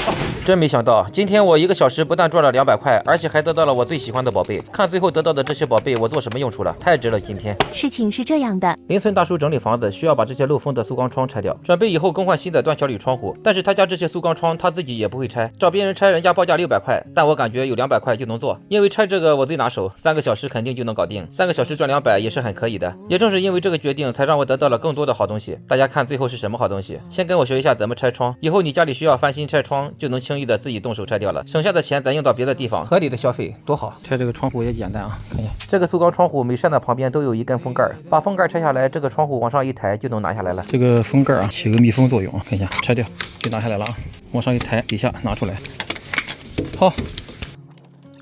操！真没想到，今天我1个小时不但赚了200块，而且还得到了我最喜欢的宝贝。看最后得到的这些宝贝，我做什么用处了？太值了！今天事情是这样的，邻村大叔整理房子，需要把这些漏风的塑钢窗拆掉，准备以后更换新的断桥铝窗户。但是他家这些塑钢窗他自己也不会拆，找别人拆，人家报价600块，但我感觉有200块就能做，因为拆这个我最拿手，3个小时肯定就能搞定，3个小时赚200也是很可以的。也正是因为这个决定，才让我得到了更多的好东西。大家看最后是什么好东西？先跟我学一下怎么拆窗，以后你家里需要翻新拆窗，就能轻易的自己动手拆掉了，省下的钱咱用到别的地方，合理的消费多好。拆这个窗户也简单啊，看一下，这个塑钢窗户每扇的旁边都有一根封盖，把封盖拆下来，这个窗户往上一抬就能拿下来了。这个封盖啊，起个密封作用，看一下，拆掉就拿下来了啊，往上一抬，底下拿出来。好，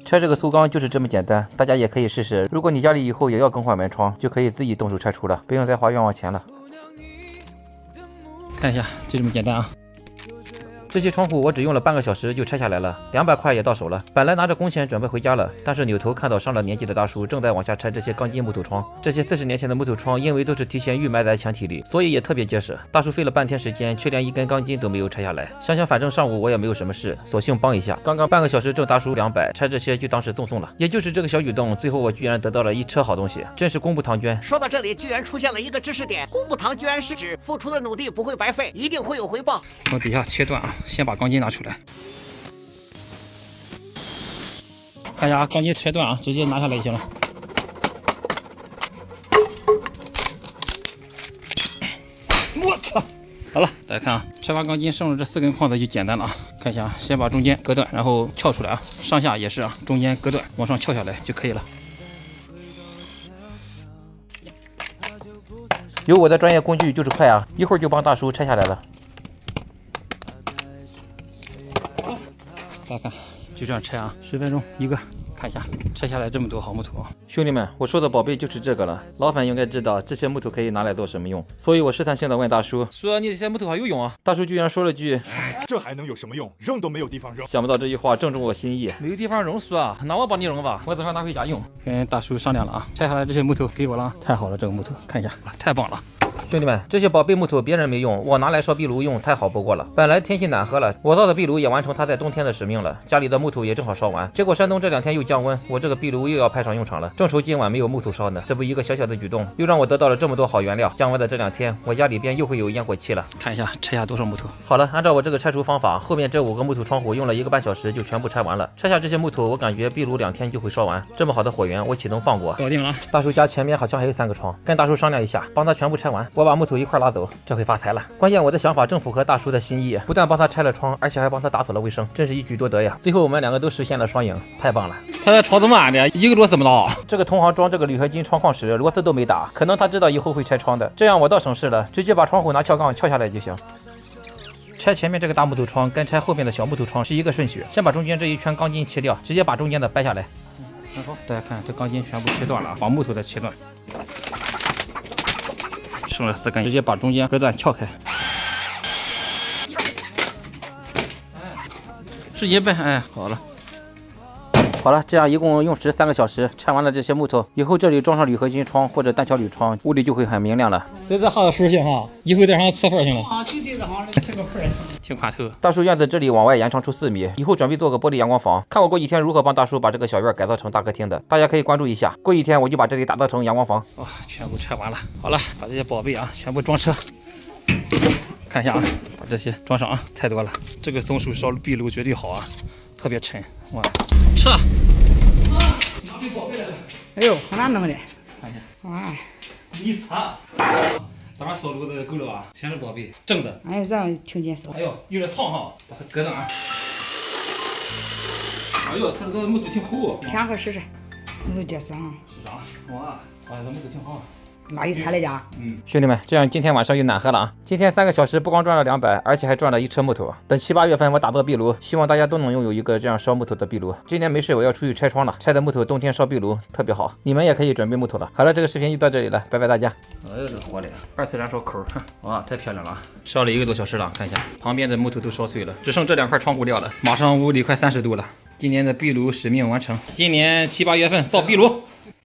拆这个塑钢就是这么简单，大家也可以试试。如果你家里以后也要更换门窗，就可以自己动手拆除了，不用再花冤枉钱了。看一下，就这么简单啊。这些窗户我只用了半个小时就拆下来了，200块也到手了。本来拿着工钱准备回家了，但是扭头看到上了年纪的大叔正在往下拆这些钢筋木头窗。这些40年前的木头窗，因为都是提前预埋在墙体里，所以也特别结实。大叔费了半天时间，却连一根钢筋都没有拆下来。想想反正上午我也没有什么事，索性帮一下。刚刚半个小时挣大叔200，拆这些就当是赠送了。也就是这个小举动，最后我居然得到了一车好东西，真是功不唐捐。说到这里，居然出现了一个知识点：功不唐捐是指付出的努力不会白费，一定会有回报。从底下切断啊，先把钢筋拿出来。看一下，钢筋切断啊，直接拿下来就行了。我操！好了，大家看啊，拆完钢筋剩了这4根框子就简单了啊。看一下，先把中间割断，然后撬出来啊，上下也是啊，中间割断，往上撬下来就可以了。有我的专业工具就是快啊，一会儿就帮大叔拆下来了。大家看，就这样拆啊，10分钟一个。看一下，拆下来这么多好木头啊！兄弟们，我说的宝贝就是这个了。老粉应该知道这些木头可以拿来做什么用，所以我试探性的问大叔说：“你这些木头还有用啊？”大叔居然说了句：“这还能有什么用？扔都没有地方扔。”想不到这句话正中我心意。没有地方扔是吧？那我帮你扔吧，我早上拿回家用。跟大叔商量了啊，拆下来这些木头给我了，太好了，这个木头看一下，太棒了。兄弟们，这些宝贝木头别人没用，我拿来烧壁炉用，太好不过了。本来天气暖和了，我造的壁炉也完成它在冬天的使命了，家里的木头也正好烧完。结果山东这2天又降温，我这个壁炉又要派上用场了。正愁今晚没有木头烧呢，这不一个小小的举动，又让我得到了这么多好原料。降温的这2天，我家里边又会有烟火气了。看一下拆下多少木头。好了，按照我这个拆除方法，后面这5个木头窗户用了1个半小时就全部拆完了。拆下这些木头，我感觉壁炉2天就会烧完。这么好的火源，我岂能放过？搞定了。大叔家前面好像还有3个窗，跟大叔商量一下，帮他全部拆完，我把木头一块拉走。这回发财了！关键我的想法正符合大叔的心意，不但帮他拆了窗，而且还帮他打扫了卫生，真是一举多得呀！最后我们2个都实现了双赢，太棒了！他的窗怎么安的？1个螺丝没到。这个同行装这个铝合金窗框时螺丝都没打，可能他知道以后会拆窗的，这样我倒省事了，直接把窗户拿撬杠撬下来就行。拆前面这个大木头窗跟拆后面的小木头窗是一个顺序，先把中间这一圈钢筋切掉，直接把中间的掰下来。好，大家看这钢筋全部切断了，把木头再切断。剩了4根，直接把中间隔断撬开。是一呗，哎，好了。好了，这样一共用时3个小时，拆完了这些木头，以后这里装上铝合金窗或者单桥铝窗，屋里就会很明亮了。在这好实行哈，以后在上吃饭行了。啊，对对的，好，吃个饭行。挺宽透。大叔院子这里往外延长出4米，以后准备做个玻璃阳光房。看我过几天如何帮大叔把这个小院改造成大客厅的，大家可以关注一下。过几天我就把这里打造成阳光房。哇，全部拆完了。好了，把这些宝贝啊全部装车。看一下啊，把这些装上啊，太多了。这个松树烧壁炉绝对好啊，特别沉。哇，吃。啊，拿起宝贝来了。哎呦，好难弄的。看一下。哎。一擦。当然烧炉子够了吧？全是宝贝，正的。哎，这样听见烧。哎呦，有点烫哈，把它割断啊。哎呦，它这个木头挺厚。天河试试，木头结实啊。是啥？哇，哎，这木头挺好。哪一餐来家？兄弟们，这样今天晚上又暖和了啊！今天3个小时不光赚了200，而且还赚了一车木头。等7、8月份我打造壁炉，希望大家都能拥有一个这样烧木头的壁炉。今年没事我要出去拆窗了，拆的木头冬天烧壁炉特别好，你们也可以准备木头了。好了，这个视频就到这里了，拜拜大家。哎呦，这个火的，2次燃烧口，哇，太漂亮了！烧了1个多小时了，看一下旁边的木头都烧碎了，只剩这2块窗户料了。马上屋里快30度了，今年的壁炉使命完成。今年7、8月份造壁炉。